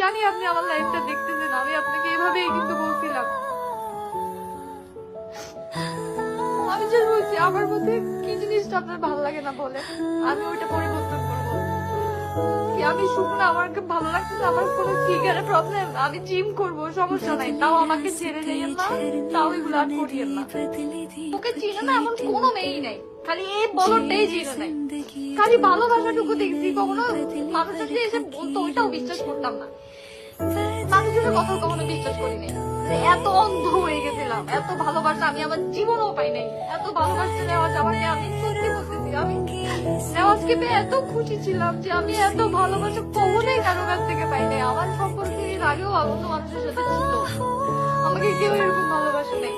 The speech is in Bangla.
জানি আপনি আমার লাইফটা দেখতেছেন, আমি আপনাকে এভাবেই কিন্তু বলছিলাম। আমি যে বলছি আমার মধ্যে কি জিনিসটা আপনার ভালো লাগে না বলে আমি ওইটা পরিবর্তন করবো। কি আমি শুকনো, আমাকে ভালো লাগছে, আমার কোনো ফিগারে প্রবলেম, আমি জিম করব, সমস্যা নাই, তাও আমাকে ছেড়ে যাইয়েন না, তাও এগুলো আর করিয়েন না। ওকে চিনে না এমন কোনো মেয়েই নাই, খালি এই বলটাই চিনে নাই। খালি ভালোবাসাটুকু দেখছি, কখনো মানুষের যে এসে বলতো ওইটাও বিশ্বাস করতাম না, মানুষের কথা কখনো বিশ্বাস করিনি। এত অন্ধ হয়ে গেছিলাম, এত ভালোবাসা আমি আমার জীবনেও পাই নাই। এত ভালোবাসতে নেওয়াজ আমাকে, আমি সত্যি বলতেছি, আমি নেওয়াজকে পেয়ে এত খুশি ছিলাম যে আমি এত ভালোবাসা কখনোই কারো কাছ থেকে পাই নাই। আমার সম্পর্কে এর আগেও অন্য মানুষের সাথে ছিল, আমাকে কেউ এরকম ভালোবাসে নাই।